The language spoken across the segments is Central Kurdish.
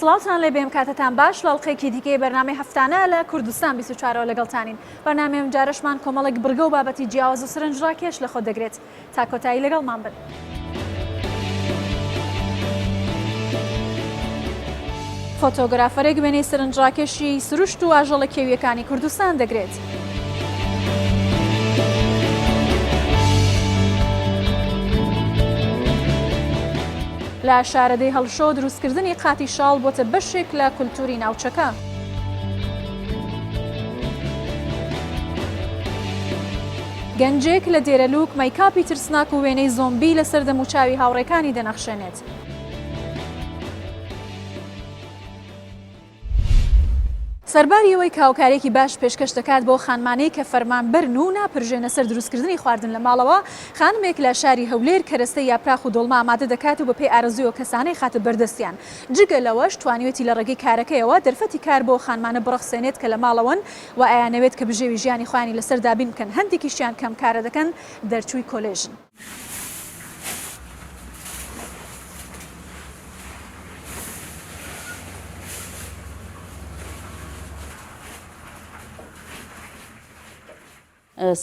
سڵاوتان لێ بێم کاتتان باش لاڵقەیەکی دیکەی بەرنامەی هەفتانە لە کوردستان 24 لەگەڵتانین. بەرنامەیەم جارەشمان کۆمەڵێک برگە و بابەتی جیاواز و سرنجڕاکێش لە خۆ دەگرێت. تا کۆتایی لەگەڵمان بن. فۆتۆگرافەرێک وێنەی سرنجڕاکێشی سروشت و ئاژەڵە کێویەکانی کوردستان دەگرێت. لە شارەدەی هەڵشۆ دروستکردنی قاتی شاڵ بۆتە بەشێک لە کولتوری ناوچەکە. گەنجێک لە دێرەلووک مەیکاپی ترسناک و وێنەی زۆمبی لەسەر دەموچاوی هاوڕێکانی دەنەخشێنێت. سەرباری ئەوەی کاوکارێکی باش پێشکەش دەکات بۆ خانمانەی کە فەرمانبەرن و ناپرژێنە سەر دروستکردنی خواردن لە ماڵەوە، خانمێک لە شاری هەولێر کەرەستەی یاپراخ و دۆڵما ئامادە دەکات و بەپێی ئارەزوی و کەسانەی خاتە بەردەستیان. جگە لەوەش توانیوێتی لە ڕێگەی کارەکەیەوە دەرفەتی کار بۆ خانمانە بڕەخسێنێت کە لە ماڵەوەن و ئەیانەوێت کە بژێوی ژیانی خۆیانی لەسەر دابین بکەن. هەندێکیشیان کەم کارە دەکەن دەرچووی کۆلێژن.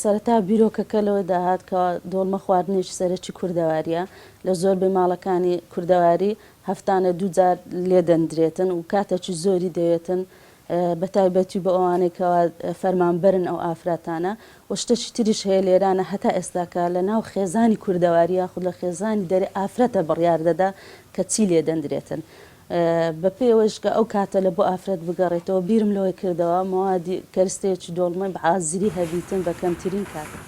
سەرەتا بیرۆکەکە لەوە داهاتکەوە دۆڵمە خواردنێکی سەرەکی کوردەواریە لە زۆربەی ماڵەکانی کوردەواری هەفتانە دووجار لێ دەندرێتن و کاتێکی زۆری دەوێتن بە تایبەتی بە ئەوانێکەوە فەرمانبەرن ئەو ئافراتانە و شتێکی تریش هەیە لێرانە هەتا ئێستاکە لە ناو خێزانی کوردەواریە خود لە خێزانی دەرێ ئافرەتە بڕیار دەدا کە چی لێ دەندرێتن. بە پێوەش کە ئەو کاتە لە بۆ ئافرەت بگەڕێتەوە بیرم لەوەی کردەوە مەوادی کەرستەیەکی دۆڵمە بە ئازیری هەبیتن بە کەمترین کاتە.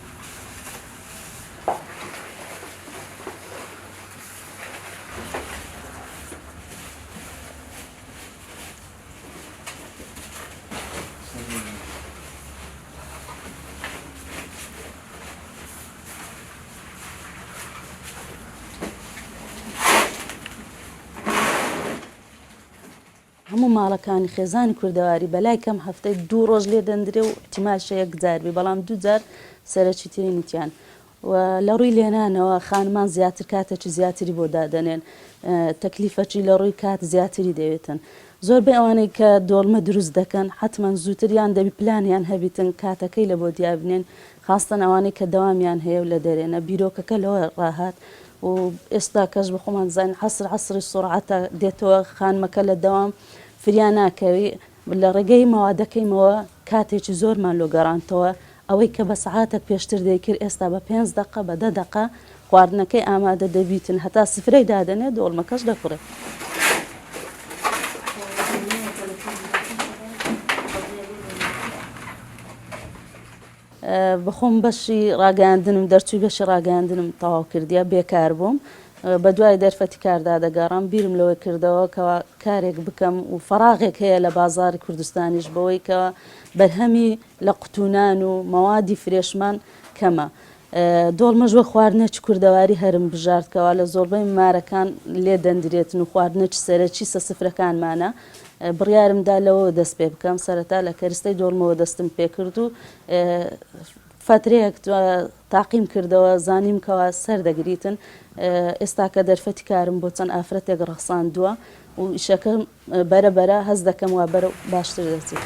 هەموو ماڵەکانی خێزانی کوردەواری بەلای کەم هەفتەی 2 ڕۆژ لێ دەندرێ و تیماشە یەک جاربی بەڵام 2 جار سەرەکی ترینیتیان و لە ڕووی لێنانەوە خانمان زیاتر کاتێکی زیاتری بۆ دادەنێن تەکلیفەکی لە ڕووی کات زیاتری دەوێتن. زۆربەی ئەوانەی کە دۆڵمە دروست دەکەن حتمما زووتریان دەبی پلانیان هەبیتن کاتەکەی لە بۆ دیابنێن خاستن ئەوانەی کە دەوامیان هەیە و لە دەرێنە بیرۆکەکە لەوە ڕاهات و ئێستا کەش بە خۆمان زانین عەسری سورعەتە دێتەوە خانمەکە لە دەوام فریان ناکەوی لە ڕێگەی مەوادەکەیمەوە کاتێکی زۆرمان لۆ گەڕانتەوە ئەوەی کە بە سەعاتێک پێشتر دەیکرد ئێستا بە 5 دقە بە 10 دقە خواردنەکەی ئامادە دەبیتن هەتا سفرەی دادەنێت دۆڵمەکەش دەخورێت. بخۆم بەشی ڕاگەاندنم دەرچووی بەشی ڕاگەاندنم تەواو کردیە بێکار بووم بە دوای دەرفەتی کاردا دەگەڕام بیرم لەوە کردەوە کە کارێک بکەم و فەراغێک هەیە لە بازاری کوردستانیش بەوەی کە بەرهەمی لە قوتونان و مەوادی فرێشمان کەمە. دۆڵمەش وە خواردنەکی کوردەواری هەرم بژاردکەوە لە زۆربەی مارەکان لێ دەندرێتن و خواردنەکی سەرەکی سەسفرەکانمانە بڕیارمدا لەوە دەست پێ بکەم سەرەتا لە کەرستەی دۆڵمەوە دەستم پێ کرد و فترەیەک تاقیم کردەوە زانیم کەوا سەردەگریتن ئێستا کە دەرفەتی کارم بۆ چەند ئافرەتێک ڕەخساندووە و ئیشەکەم بەرەبەرە هەز دەکەم وا بەرە باشتر دەچێت.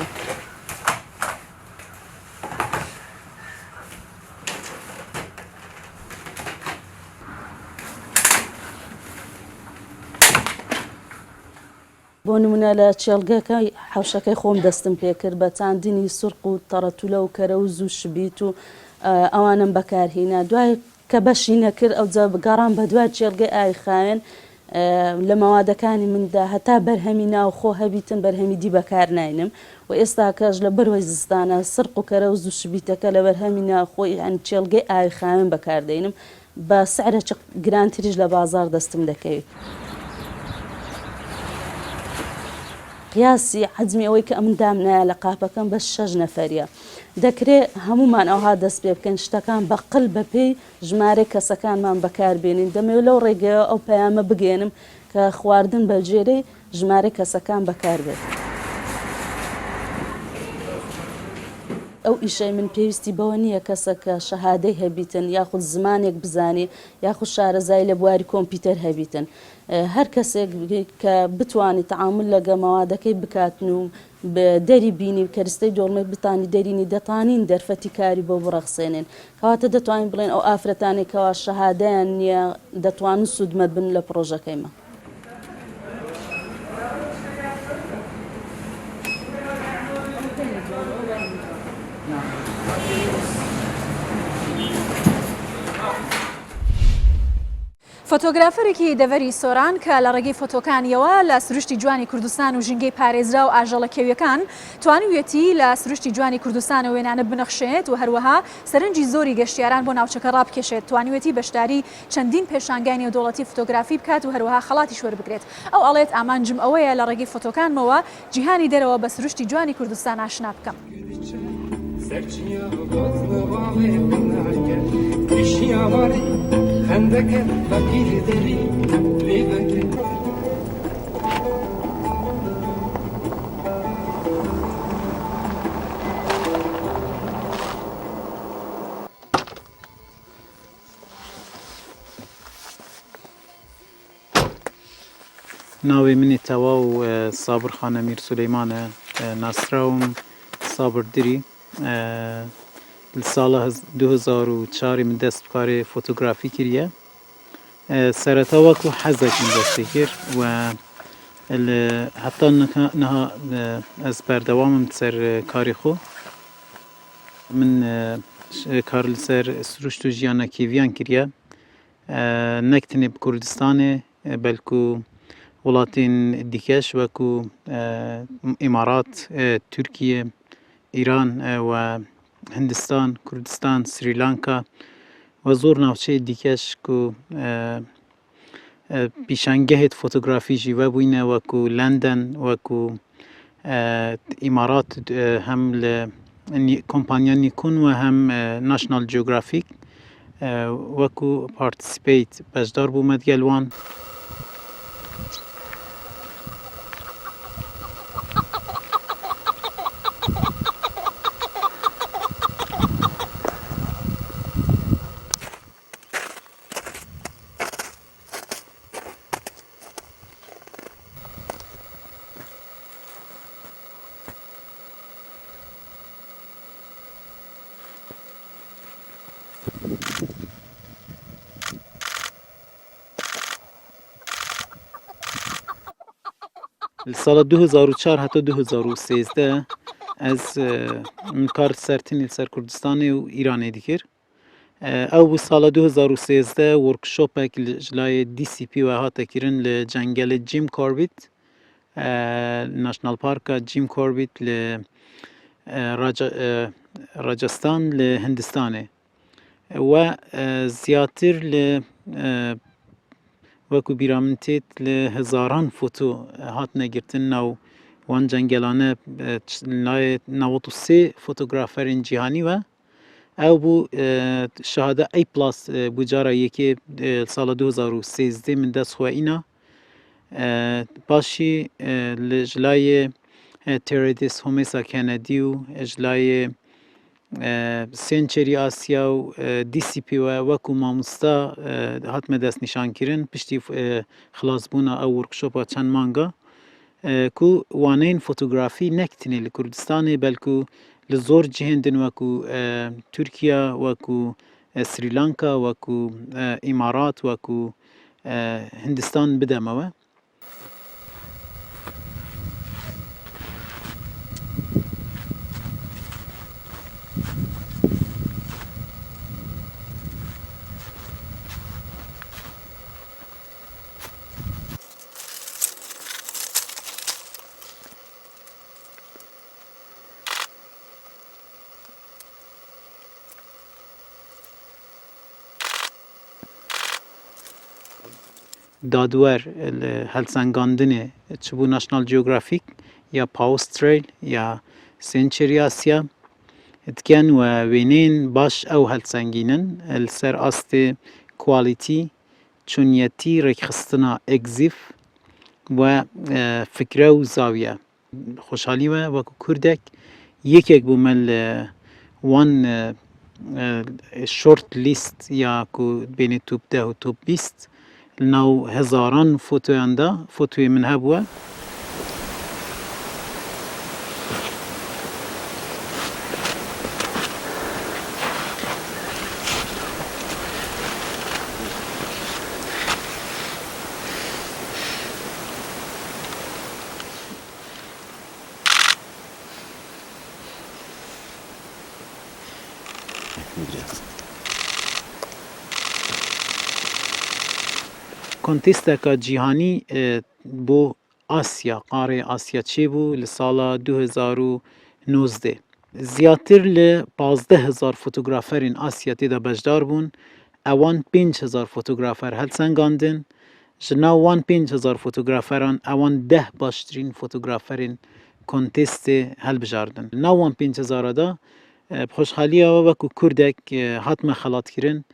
بۆ نمونە لە چێلگەکەی حەوشەکەی خۆم دەستم پێکرد بە چاندنی سورق و تەڕەتولە و کەرەوز و شبیت و ئەوانم بەکارهێنا دوای کە بەشی نەکرد ئەو جا گەڕام بە دوای چێلگەی ئای خاوێن لە مەوادەکانی مندا هەتا بەرهەمی ناوخۆ هەبیتن بەرهەمی دی بەکار ناینم و ئێستا کەش لە بەروەی زستانە سرق و کەرەوز و شبیتەکە لە بەرهەمی ناوخۆی یعنی چێلگەی ئای خاوێن بەکاردێنم بە سعرێکی گرانتریش لە بازار دەستم دەکەوێت. قیاسی حەجمی ئەوەی کە ئەمن دامنایە لە قاپەکەم بە 6 نەفەریە دەکرێت هەمومان ئەوها دەست پێ بکەن شتەکان بەقل بەپێی ژمارەی کەسەکانمان بەکاربێنین دەمەوێت لەو ڕێگەیە ئەو پەیامە بگێنم کە خواردن بە جێرەی ژمارەی کەسەکان بەکاربێت. ئەو ئیشەی من پێویستی بەوە نییە کەسەکە شەهادەی هەبیتن یاخود زمانێک بزانێ یاخود شارەزای لە بواری کۆمپیوتەر هەبیتن هەر کەسێک کە بتوانێت تعامل لەگە مەوادەکەی بکاتن و بە دەری بینی و کەرستەی دۆڵمەی بتانی دەرینی دەتانین دەرفەتی کاری بۆ بڕەخسێنێن کەواتە دەتوانین بڵێن ئەو ئافرەتانێکەوە شەهادەیان نییە دەتوانن سوودمەت بن لە پرۆژەکەیمە. فۆتۆگرافەرێکی دەڤەری سۆران کە لە ڕێگەی فۆتۆکانیەوە لە سروشتی جوانی کوردستان و ژینگەی پارێزرا و ئاژەڵە کێویەکان توانیوێتی لە سروشتی جوانی کوردستان و وێنانە بنەخشێت و هەروەها سەرنجی زۆری گەشتیاران بۆ ناوچەکە ڕابکێشێت توانیوێتی بەشداری چەندین پێشانگای نێودەوڵەتی فۆتۆگرافی بکات و هەروەها خەڵاتی شوەر بگرێت ئەو ئەڵێت ئامانجم ئەوەیە لە ڕێگەی فۆتۆکانمەوە جیهانی دەرەوە بە سروشتی جوانی کوردستان ئاشنا بکەم. خندەکە بەپیر دەری لێ بەکرد ناوی منی تەواو سابر خانە میر سولەیمانە ناسراوم سابر دری ساڵە 2004 من دەست بکارێ فۆتۆگرافی کردیە سەرەتا وەکو حەزێکم دەستی کرد و حتا نەها ئەس بەردەوامم سەر کاری خۆ من کار لەسەر سروشت و ژیانە کێویان کردیە نەک تەنێ کوردستانê بەلکو وڵاتین دیکەش وەکو ئیمارات تورکیە ئیران و هندستان کوردستان سریلانکا و زۆر ناوچەی دیکەش و پیشانگەهێت فۆتۆگرافیژی وەبووینە وەکو لەندەن وەکو ئیمارات هەم لە کۆمپانیا نیکۆن و هەم ناشنال جیۆگرافیک وەکو پارتیسیپیت بەشدار بوومە دگەلوان ساڵە 2004 هەتا 2013 ئەس من کار سەرتنی لەسەر کوردستانê و ئیرانê dikir ew bû sala 2013 workshopek li jilayê DCP we hate kirin li cengelê Jim Corbett National Parka Jim Corbett li Rajasthan li Hindistanê we ziyatîr li وەکو بیرا من تێت لە هەزاران فۆتۆ هاتنە گرتن ناو وان جەنگەلانە لایە 93 فۆتۆگرافەرین جیهانی وە ئەو بوو شەهادە A+ بوو جارە یەکێ ساڵە 2013 من دەستخوایینە پاشی لە ژلایە تێرێدیس هۆمێسا کەنەدی و ژلایە سێنچەری ئاسیا و DCP وە وەکو مامۆستا هاتمە دەست نیشانکردن پشتی خلاصبوونا ئەو ورکشۆپە چەند مانگە ku waneyên fotografî nek tenê li Kurdistanê belku li zor cihên din wekû Tirkiye wekû Sri Lanka wekû îmarat wekû Hindistan bideme we دادوەر هەڵسەنگاندنê çi bû National Geographic ya Paus-Trail ya Sênçerî Asya dikin we wêneyên baş ew helsengînin li ser astê qualîtî, çûniyetî, rêkxistina egzîf we fikre û zawiye. Xweşxalî we wekû Kurdek yekek bû me li وان شورت لیست یا کو بین توپ 10 و توپ 20 لناو هزاران فوتویان دا فوتوی من هبوه کنتیستکا جیهانی بو آسیا قاره آسیا چی بو لسالا 2019 زیاتر ل 15000 فوتوگرافرین آسیا تیدا بجدار بون اوان 5000 فوتوگرافر هل سنگاندن جنا وان 5000 فوتوگرافران اوان 10 باشترین فوتوگرافرین کنتیست هل بجاردن ناوان 5000 دا بخوشحالی وکو کردک حتما خلات کرن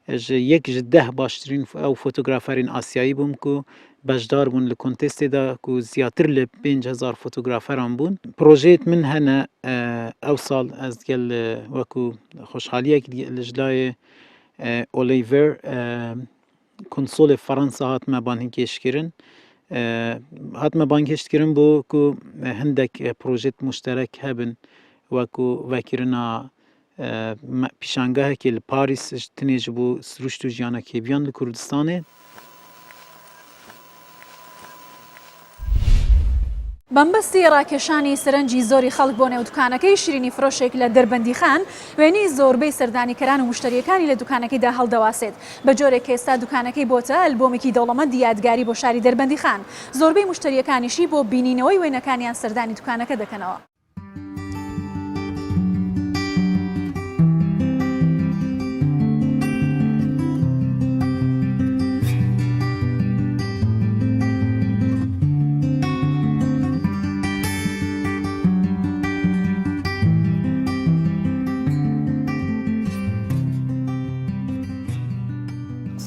یک ده باشترین او فوتوگرافرین آسیایی بوم کو بجدار بون لکنتست دا کو زیاتر ل 5000 فوتوگرافران بون پروژیت من هنه او سال از گل وکو خوشحالیه که لجلای اولیور کنسول فرانسا هاتما بانکیش کرن هاتما بانکیش کرن بو کو هندک پروژیت مشترک هبن وکو وکرنا پیشانگاه که پاریس تنیج بو سروشتو جیانا که بیان لکردستانه بەمبەستی ڕاکێشانی سەرنجی زۆری خەڵک بۆ نێو دوکانەکەی شیرینی فرۆشێک لە دەربەندی خان وێنەی زۆربەی سەردانیکەران و مشتریەکانی لە دوکانەکەیدا هەڵدەواسێت بە جۆرێک ئێستا دوکانەکەی بۆتە ئەلبۆمێکی دەوڵەمەند یادگاری بۆ شاری دەربەندی خان زۆربەی مشتریەکانیشی بۆ بینینەوەی وێنەکانیان سەردانی دوکانەکە دەکەنەوە.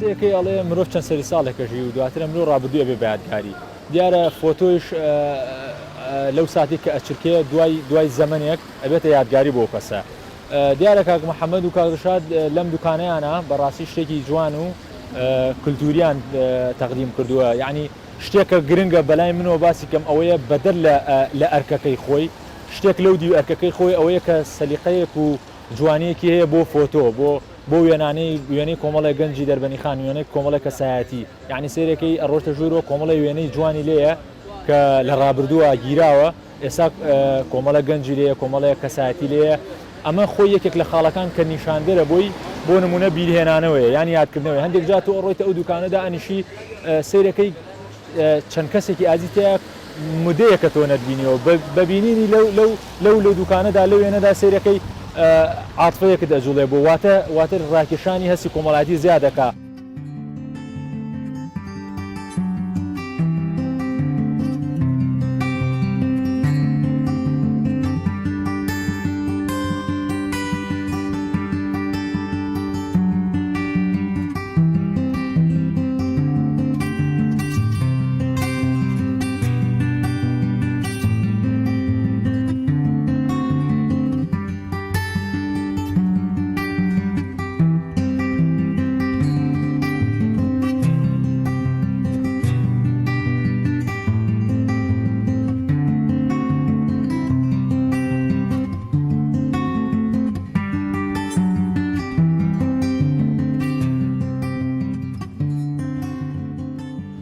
سێکەی ئەڵێ مرۆڤ چەند سەری ساڵێکەژی و دواترە مرۆ ڕابردووە بێ بەیادگاری دیارە فۆتۆش لەو ساتی کە ئەچرکێ دوای زەمنێک ئەبێتە یادگاری بۆ کەسە دیارە کاک محەممەد و کاکشاد لەم دوکانەیانە بەڕاستی شتێکی جوان و کللتوریان تەقدیم کردووە یعنی شتێکە گرنگە بەلای منەوە باسی کەم ئەوەیە بەدەر لە ئەرکەکەی خۆی شتێک لەو دی ئەرکەکەی خۆی ئەوەیە کە سەلیقەیەک و جوانەیەکی هەیە بۆ فۆتۆ بۆ وێنەی کۆمەڵی گەنجی دەربەنی خان وێنەی کۆمەڵی کەسایەتی یعنی سێرەکەی ئەڕۆژتە ژوورۆ کۆمەڵی وێنەی جوانی لێیە کە لە ڕابردووە گیراوە ئێستا کۆمەڵە گەنجی لێیە کۆمەڵەیە کەسایەتی لێیە ئەمە خۆی یەکێک لە خاڵەکان کە نیشاندەرە بۆی بۆ نمونە بیرهێنانەوەی یان یادکردنەوەی هەندێک جا تۆ ڕۆیتە ئەو دوکانەدا ئەنیشی سیرەکەی چەند کەسێکی ئازیتەیە مدەیەکە تۆ نەتبینیەوە بەبینینی لەو دوکانەدا لەو وێنەدا سیرەکەی عاتفەیەکت ئەجوڵێ بۆ واتر ڕاکێشانی هەستی کۆمەڵایەتی زیادەکە.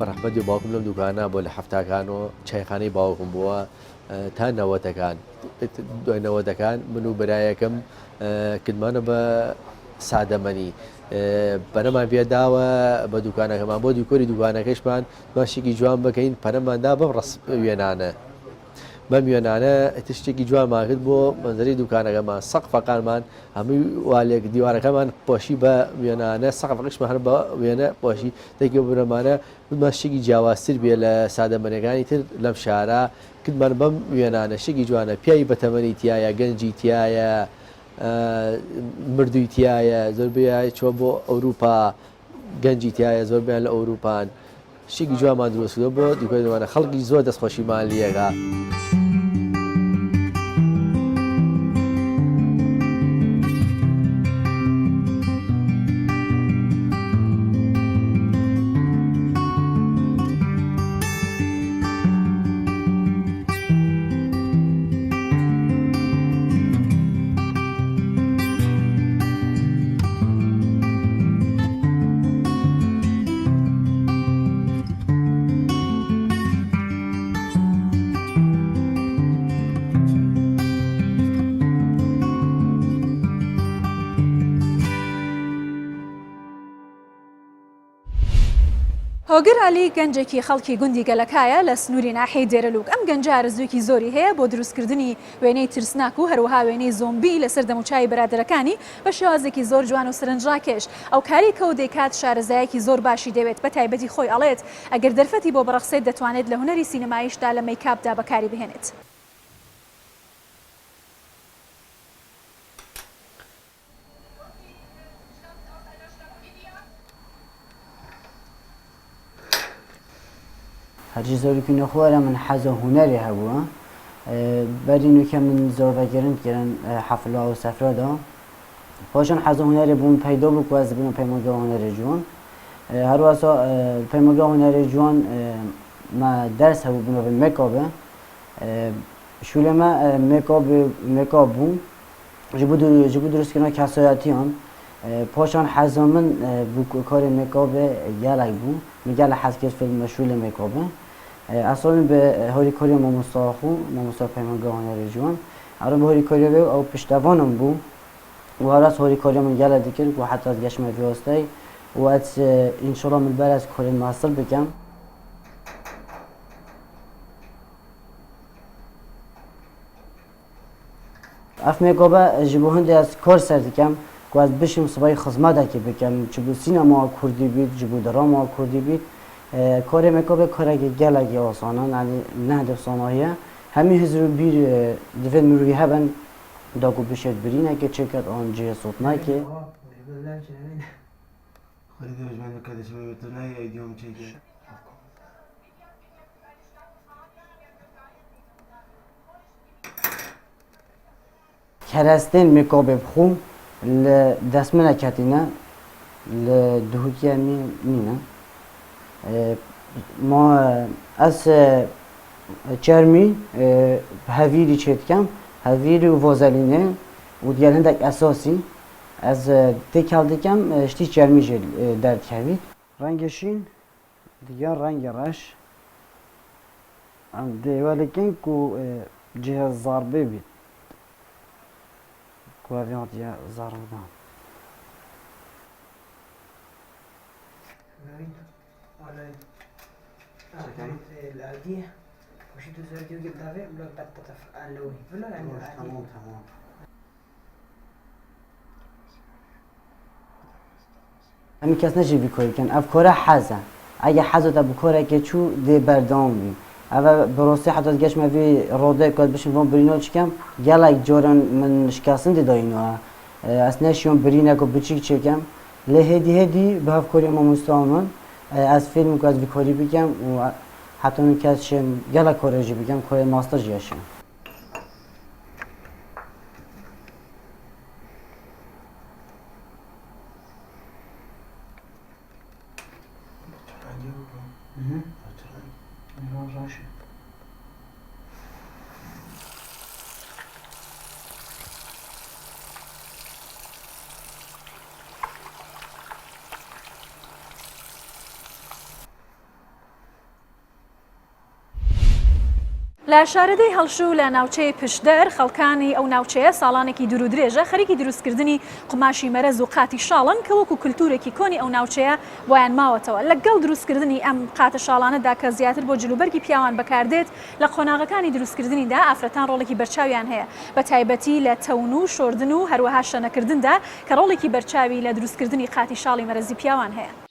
بەڕەحمەتی باوکم لەم دوکانە بۆ لە هەفتاکانەوە چایخانەی باوکم بووە تا نەوەتەکان دوای نەوەتەکان من و برایەکەم کردمانە بە سادەمەنی پەرەمان پێداوە بە دوکانەکەمان بۆ دیکۆری دوکانەکەشمان ماشێکی جوان بکەین پەرەماندا بەم ڕست وێنانە بەم وێنانە تشتێکی جوانمان کرد بۆ مەنزەری دوکانەکەمان سەقفەکانمان هەمووی والێک دیوارەکەمان پۆشی بە وێنانە سەقفەکەشمان هەر بە وێنە پۆشی تێکی برەمانە ماشێکی جیاوازتر بێ لە سادەمەنەکانی تر لەم شارە کردمان بەم وێنانە شێکی جوانە پیاوی بەتەمەنی تایە گەنجی تایە مردووی تایە زۆربەی چوە بۆ ئەوروپا گەنجی تایە زۆربیان لە ئەوروپان شتێکی جوانمان دروستکردووە بۆ دیکۆی خەڵکی زۆر دەستخۆشیمان لێگا. هۆگرالی گەنجێکی خەڵکی گوندی گەلەکایە لە سنووری ناحیەی دێرەلووک. ئەم گەنجە ئارەزوویەکی زۆری هەیە بۆ دروستکردنی وێنەی ترسناک و هەروەها وێنەی زۆمبی لەسەر دەموچاوی بەرادەرەکانی بە شێوازێکی زۆر جوان و سەرنجڕاکێش. ئەو کاری کە و دەیکات شارەزایەکی زۆر باشی دەوێت بە تایبەتی خۆی ئەڵێت ئەگەر دەرفەتی بۆ بەڕەخسێت دەتوانێت لە هونەری سینەماییشدا لە مەیکاپدا بەکاری بهێنێت. هەرچی زۆرێکی نەخۆرە من حەزە هونەرێ هەبووە بەرینوکە من زۆربەگەرن کردن حەفڵا و سەفرەدا پاشان حەزە هونەرێ بوون پەیدا بوو کواز بوون پەیمەگا هونەرێ جوان هەروەسا پەیمەگا هونەرێ جوان ما دەرس هەبوو بنەوە مێکابە شولەمە مێکاب بوو ji bo durustkirina kesayetiyan paşan heza min bu karê mekabê gelek bû min gelek hez kir film meşûlê mekabê esalî bi harîkariya mamosta xwe mamosta peymanga hunerê ciwan ew bi harîkariya wê ew piştevanan bû û heras harîkariya min gelek dikir ku heta ez geşme vê wastayê û ez înşallah min ber ez karên master bikim. اف مکابه جبو هندی از کار سر دکم که از بشیم سبای خدمت بکم جبو سینما کردی بید جبو دراما کردی بید کار مکابه کاری گلگی آسانه یعنی نه دفسانهایه همین هزار بیر دفعه مروی هبن داگو بشید برینه که چکت آن جه صوت نه که خرید وجمان کدش می‌بینی تو نه ایدیوم چیه کرستین مکابه بخون لدسمنه کتینه لدهوتیه مینه ما از چرمی هویری چیتکم هویری و وازلینه و دیگر هندک اساسی از تکل دکم شتی چرمی جل درد کوید رنگشین دیگر رنگ رش دیوالکن کو جهاز ضربه بید کوavient dia zardan. العادية وش تزودي وجب دافع بلوك تطف اللوي ولا تمام تمام همین کس نجی بیکاری کن افکار حزن اگه حزن تا بکاره که چو دی بردام بی اول براستی حتی گشت موی راده کات بشین وان برینال چکم گلک جارن من شکستن دی داینو از نشیون برینه که بچیک چکم لهدی به افکاری ما مستعمل از فیلم که از بیکاری بگم و حتی اون کس شم گلک کارجی بگم کار ماستر جیشم لە شارەدەی هەڵشوو لە ناوچەی پشدەر خەڵکانی ئەو ناوچەیە ساڵانێکی دوور و درێژە خەریکی دروستکردنی قماشی مەرەز و قاتی شاڵن کە وەکو کولتورێکی کۆنی ئەو ناوچەیە بۆیان ماوەتەوە لەگەڵ دروستکردنی ئەم قاتە شاڵانەدا کە زیاتر بۆ جلوبەرگی پیاوان بەکاردێت لە قۆناغەکانی دروستکردنیدا ئافرەتان ڕۆڵێکی بەرچاویان هەیە بە تایبەتی لە تەون و شۆردن و هەروەها شەنەکردندا کە ڕۆڵێکی بەرچاوی لە دروستکردنی قاتی شاڵی مەرەزی پیاوان هەیە.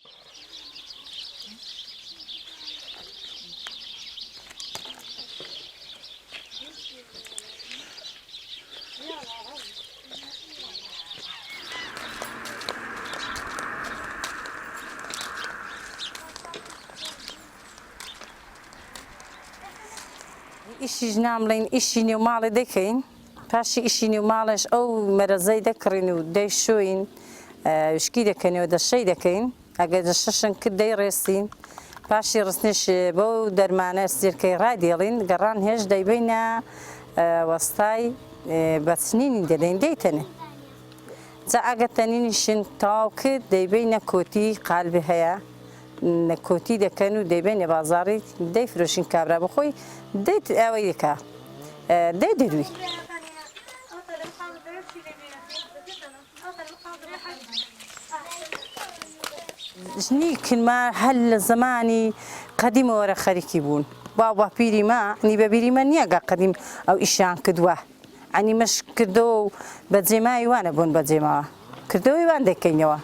ئیشی نامڵین ئیشی نێوماڵی دەکەین پاشی ئیشی نێوماڵش ئەو مەرەزەی دەکڕین و دەیشۆین شکی دەکەنەوە دەشەی دەکەین ئەگە دەشەشن کرد دەیڕێستین پاشی ڕستنیش بەو دەرمانە سیرکەی ڕادێڵین گەڕان هێش دەیبینە وەستای بەچنینی دەدەین دەیتەنێ جا ئەگە تەنینیشن تەواو کرد دەیبینە کۆتی قالبی هەیە کۆتی دەکەن و دەیبێنێ بازاڕی دەیفرۆشین کابرا بخۆی دەیت ئەوەی دەکا دەی دەدوی ژنی کنما هەل لە زمانی قەدیمەوەرە خەریکی بوون با پیری ما نی بە بیری من نییە گا قەدیم ئەو ئیشیان کردووە ئەنی مەش کردو و بەجێمای وانە بوون بەجێماوە کردەوەی وان دەکەینەوە.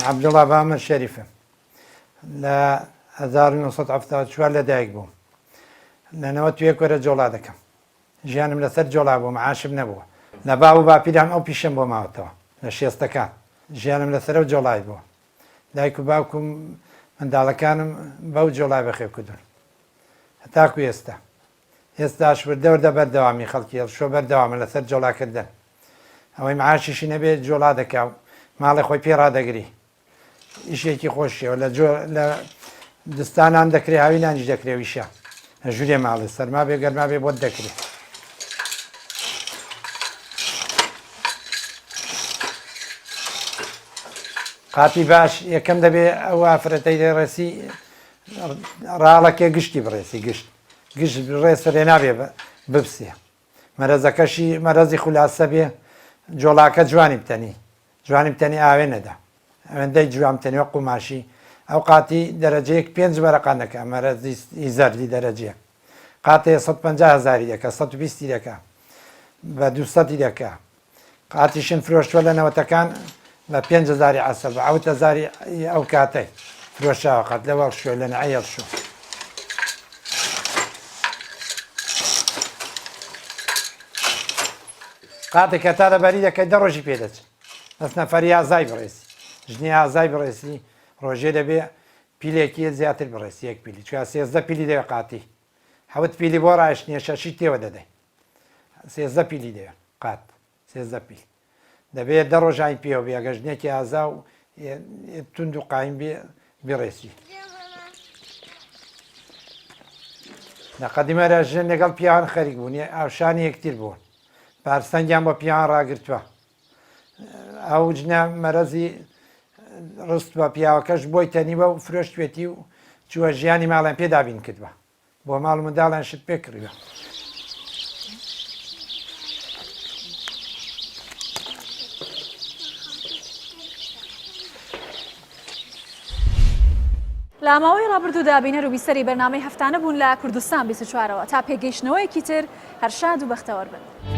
عەبدوڵڵا بامە شەریفە لە 1970 لەدایک بووم لە 91 وەرە جۆڵا دەکەم ژیانم لەسەر جۆڵا بوو معاشم نەبووە لە باو و باپیران ئەو پیشم بۆ ماوەتەوە لە شێستەکان ژیانم لەسەرە جۆڵای بووە دایک و باوکم منداڵەکانم بەو جۆڵای بەخێو کردوون هەتاکو ئێستاش وردە بەردەوامی خەڵکی هێڵشۆ بەردەوامە لەسەر جۆڵاکردن ئەوەی معاشیشی نەبێت جۆڵا دەکا و ماڵی خۆی پێ ڕادەگری ئیشێکی خۆشیەوە لە دستانان دەکرێ هاوینانیش دەکرێویشە ژورێ ماڵی سەرما بێ گەرما بێ بۆت دەکرێت قاتی باش یەکەم دەبێ ئەو ئافرەتەی دەڕێسی ڕاڵەکێ گشتی بڕێسی گشت ڕێسەرێ نابێ ببسێ مەرەزەکەشی مەرەزی خولاسە بێ جۆڵاکە جوانی بتەنی ئاوێ نەدا ئەوەندەی جوان بتەنی وە قوماشی ئەو قاتی دەرەجەیەک 5 بەرەقان دەکە مەرەزی زەردی دەرەجەیە قاتەیە 150,000 دەکە 120 دەکە بە 200 دەکە قاتیشن فرۆشتوە لە نەوەتەکان بە 5,000 عسل بە 8,000 ئەو کاتەی فرۆشاوە قەت لەوە شوێ لە نەعەیەڵ شو قاتێک کە تا دەبەری دەکەی 10 ڕۆژی پێدەچێت دەست نەفەری ئازای بڕێسی ژنی ئازای بڕێسی ڕۆژێ دەبێ پیلێکی زیاتر بڕێسی 1 پیلی چکە 13 پیلی دەوێ قاتی 7 پیلی بۆ ڕایشتنیە شەشی تێوە دەدەی 13 پیلی دەوێ قات 13 پیل دەبێت 10 ڕۆژانی پێوە بێ ئەگە ژنێکی ئازا و تونند و قایم بێ بڕێسی لە قەدیمەرە ژن لەگەڵ پیاوان خەریک بوون ئاوشانی یەکتر بوون پارسەنگیان بۆ پیاوان ڕاگرتووە ئەو جنە مەرەزی ڕست بە پیاوەکەش بۆی تەنیوە و فرۆشتوێتی و چووە ژیانی ماڵیان پێدابین کردووە بۆ ماڵ منداڵیان شت پێ کردووە لە ماوەی ڕابردوودا بینەر و بیسەری بەرنامەی هەفتانە بوون لە کوردستان 24ەوە تا پێگەیشتنەوەیەکی تر هەر شاد و بەختەوەر بن.